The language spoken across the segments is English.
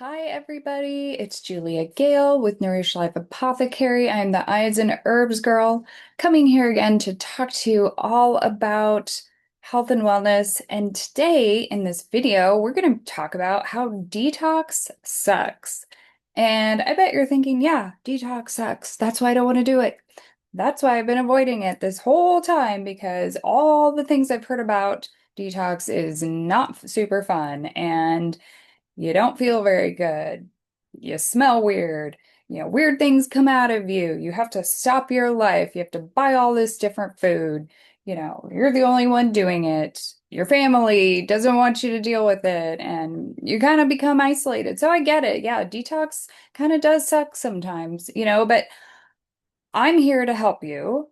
Hi, everybody. It's Julia Gale with Nourish Life Apothecary. I'm the Ides and Herbs girl, coming here again to talk to you all about health and wellness. And today in this video, we're going to talk about how detox sucks. And I bet you're thinking, yeah, detox sucks. That's why I don't want to do it. That's why I've been avoiding it this whole time because all the things I've heard about detox is not super fun. And you don't feel very good. You smell weird. Weird things come out of you. You have to stop your life. You have to buy all this different food. You're the only one doing it. Your family doesn't want you to deal with it, and you kind of become isolated. So I get it. Yeah, detox kind of does suck sometimes, but I'm here to help you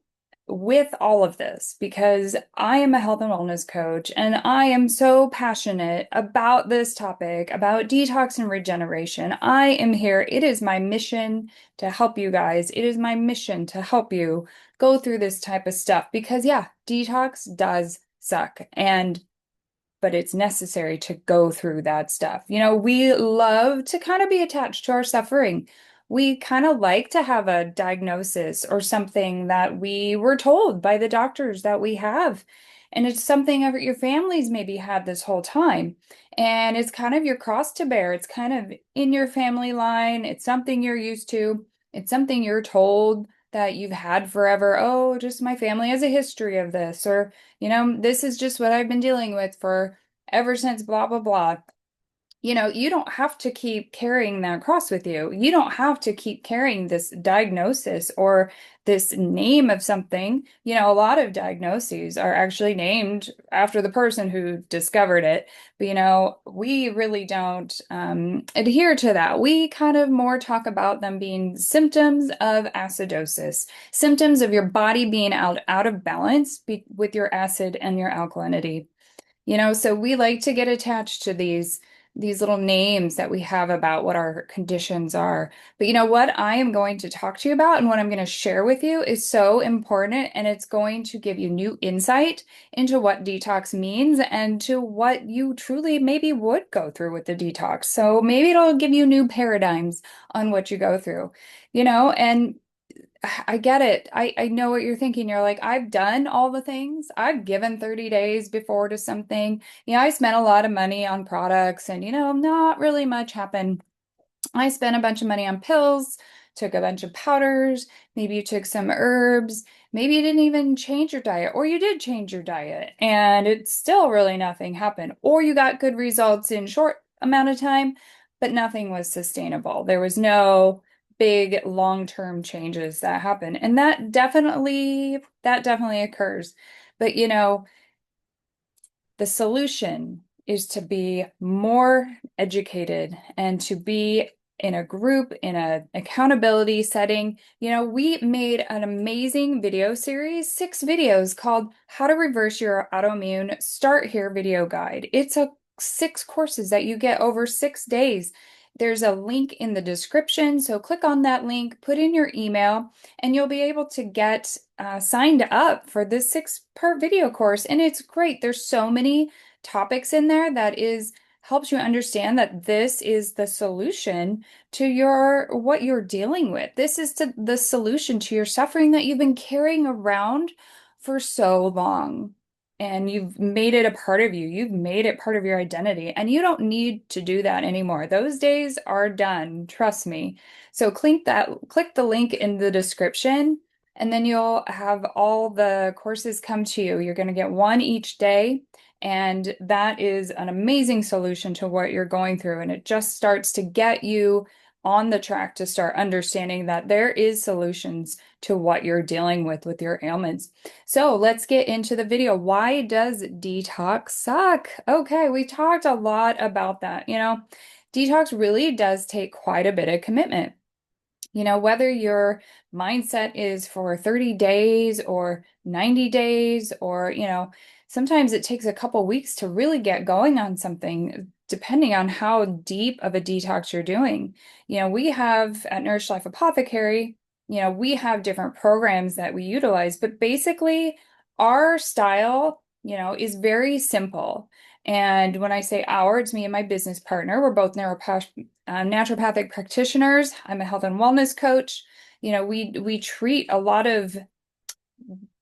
with all of this because I am a health and wellness coach and I am so passionate about this topic, about detox and regeneration. I am here. It is my mission to help you guys. It is my mission to help you go through this type of stuff because, yeah, detox does suck. But it's necessary to go through that stuff. We love to kind of be attached to our suffering. We kind of like to have a diagnosis or something that we were told by the doctors that we have. And it's something your families maybe had this whole time. And it's kind of your cross to bear. It's kind of in your family line. It's something you're used to. It's something you're told that you've had forever. Oh, just my family has a history of this, or this is just what I've been dealing with for ever since blah, blah, blah. You don't have to keep carrying that cross with you. You don't have to keep carrying this diagnosis or this name of something. A lot of diagnoses are actually named after the person who discovered it. But, we really don't adhere to that. We kind of more talk about them being symptoms of acidosis, symptoms of your body being out of balance with your acid and your alkalinity. So we like to get attached to these little names that we have about what our conditions are. But what I am going to talk to you about and what I'm going to share with you is so important, and it's going to give you new insight into what detox means and to what you truly maybe would go through with the detox. So maybe it'll give you new paradigms on what you go through, and I get it. I know what you're thinking. You're like, I've done all the things. I've given 30 days before to something. I spent a lot of money on products and, not really much happened. I spent a bunch of money on pills, took a bunch of powders. Maybe you took some herbs. Maybe you didn't even change your diet, or you did change your diet and it's still really nothing happened. Or you got good results in short amount of time, but nothing was sustainable. There was no big long-term changes that happen. And that definitely occurs. But the solution is to be more educated and to be in a group, in an accountability setting. We made an amazing video series, 6 videos called How to Reverse Your Autoimmune Start Here Video Guide. It's a 6 courses that you get over 6 days. There's a link in the description, so click on that link, put in your email, and you'll be able to get signed up for this 6-part video course. And it's great. There's so many topics in there that helps you understand that this is the solution to what you're dealing with. This is the solution to your suffering that you've been carrying around for so long. And you've made it a part of you. You've made it part of your identity, and you don't need to do that anymore. Those days are done, trust me. So click the link in the description, and then you'll have all the courses come to you. You're going to get one each day, and that is an amazing solution to what you're going through. And it just starts to get you on the track to start understanding that there is solutions to what you're dealing with your ailments. So let's get into the video. Why does detox suck? Okay, we talked a lot about that. Detox really does take quite a bit of commitment. Whether your mindset is for 30 days or 90 days, or, sometimes it takes a couple weeks to really get going on something, depending on how deep of a detox you're doing. We have at Nourish Life Apothecary, we have different programs that we utilize, but basically our style, is very simple. And when I say our, it's me and my business partner. We're both naturopathic practitioners. I'm a health and wellness coach. We treat a lot of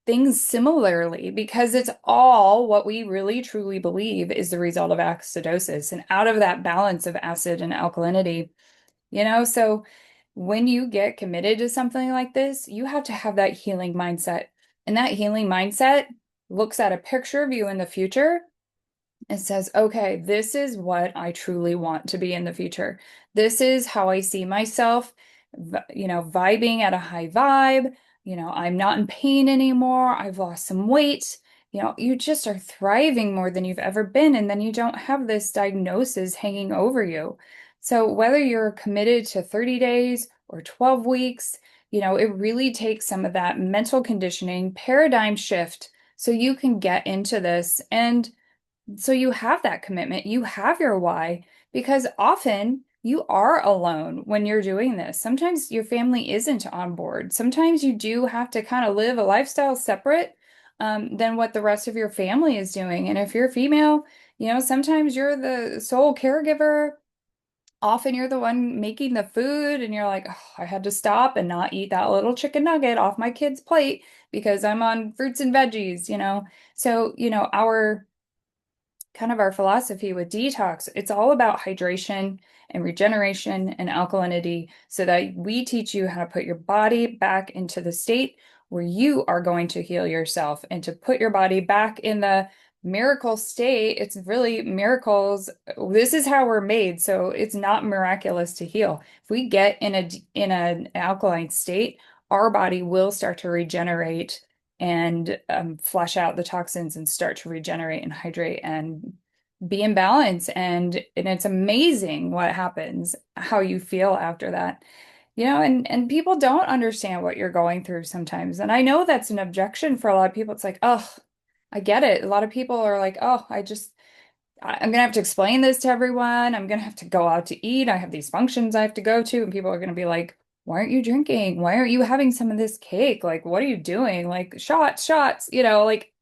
things similarly because it's all what we really truly believe is the result of acidosis and out of that balance of acid and alkalinity. So when you get committed to something like this, you have to have that healing mindset. And that healing mindset looks at a picture of you in the future and says, okay, this is what I truly want to be in the future. This is how I see myself, vibing at a high vibe. I'm not in pain anymore. I've lost some weight. You just are thriving more than you've ever been. And then you don't have this diagnosis hanging over you. So whether you're committed to 30 days or 12 weeks, it really takes some of that mental conditioning paradigm shift so you can get into this. And so you have that commitment, you have your why, because often you are alone when you're doing this. Sometimes your family isn't on board. Sometimes you do have to kind of live a lifestyle separate than what the rest of your family is doing. And if you're female, sometimes you're the sole caregiver. Often you're the one making the food, and you're like, oh, I had to stop and not eat that little chicken nugget off my kid's plate because I'm on fruits and veggies. So, our philosophy with detox, it's all about hydration and regeneration and alkalinity so that we teach you how to put your body back into the state where you are going to heal yourself and to put your body back in the miracle state. It's really miracles. This is how we're made, so it's not miraculous to heal. If we get in an alkaline state, our body will start to regenerate and flush out the toxins and start to regenerate and hydrate and be in balance. And it's amazing what happens, how you feel after that. And people don't understand what you're going through sometimes. And I know that's an objection for a lot of people. It's like, oh, I get it. A lot of people are like, oh, I'm gonna have to explain this to everyone. I'm gonna have to go out to eat. I have these functions I have to go to, and people are gonna be like, why aren't you drinking? Why aren't you having some of this cake? Like, what are you doing? Like, shots, like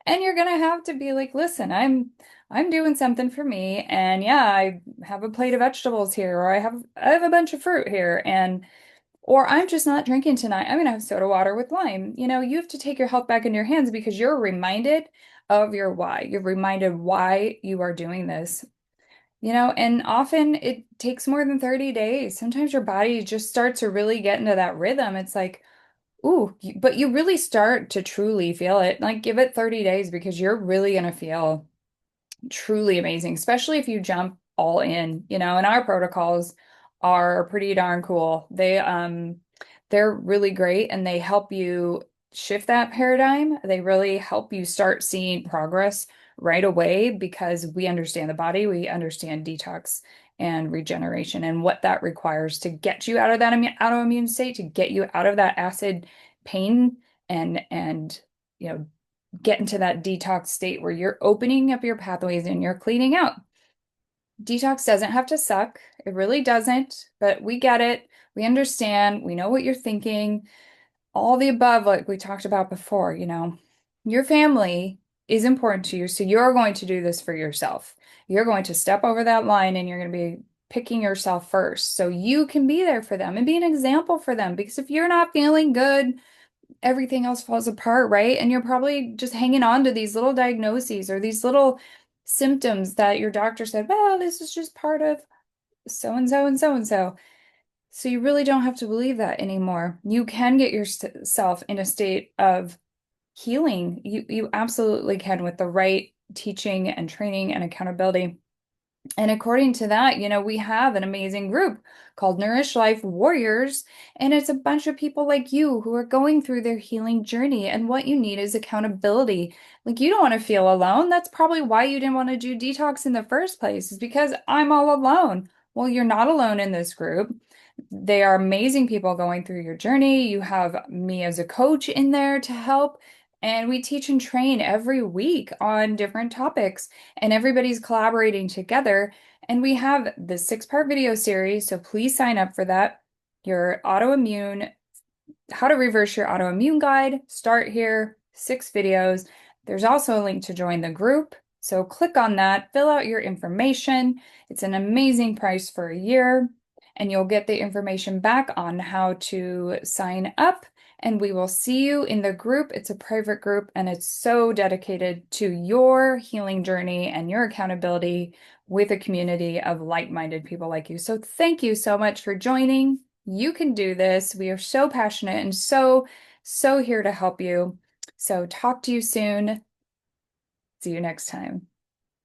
and you're gonna have to be like, listen, I'm doing something for me, and yeah, I have a plate of vegetables here, or I have a bunch of fruit here, or I'm just not drinking tonight. I'm gonna have soda water with lime. You have to take your health back in your hands because you're reminded of your why. You're reminded why you are doing this. And often it takes more than 30 days. Sometimes your body just starts to really get into that rhythm. It's like, ooh, but you really start to truly feel it. Like, give it 30 days because you're really gonna feel truly amazing, especially if you jump all in, and our protocols are pretty darn cool. They're really great and they help you shift that paradigm. They really help you start seeing progress right away because we understand the body, we understand detox and regeneration and what that requires to get you out of that autoimmune state, to get you out of that acid pain and get into that detox state where you're opening up your pathways and you're cleaning out. Detox doesn't have to suck. It really doesn't, but we get it. We understand. We know what you're thinking. All the above, like we talked about before, your family is important to you. So you're going to do this for yourself. You're going to step over that line and you're going to be picking yourself first. So you can be there for them and be an example for them. Because if you're not feeling good, everything else falls apart, right? And you're probably just hanging on to these little diagnoses or these little symptoms that your doctor said, well, this is just part of so and so and so and so. So you really don't have to believe that anymore. You can get yourself in a state of healing. You absolutely can with the right teaching and training and accountability. And according to that, we have an amazing group called Nourish Life Warriors. And it's a bunch of people like you who are going through their healing journey. And what you need is accountability. Like, you don't want to feel alone. That's probably why you didn't want to do detox in the first place, is because I'm all alone. Well, you're not alone in this group. They are amazing people going through your journey. You have me as a coach in there to help. And we teach and train every week on different topics, and everybody's collaborating together. And we have the 6-part video series, so please sign up for that. Your autoimmune, how to reverse your autoimmune guide, start here, 6 videos. There's also a link to join the group. So click on that, fill out your information. It's an amazing price for a year, and you'll get the information back on how to sign up. And we will see you in the group. It's a private group, and it's so dedicated to your healing journey and your accountability with a community of like-minded people like you. So thank you so much for joining. You can do this. We are so passionate and so here to help you. So talk to you soon. See you next time.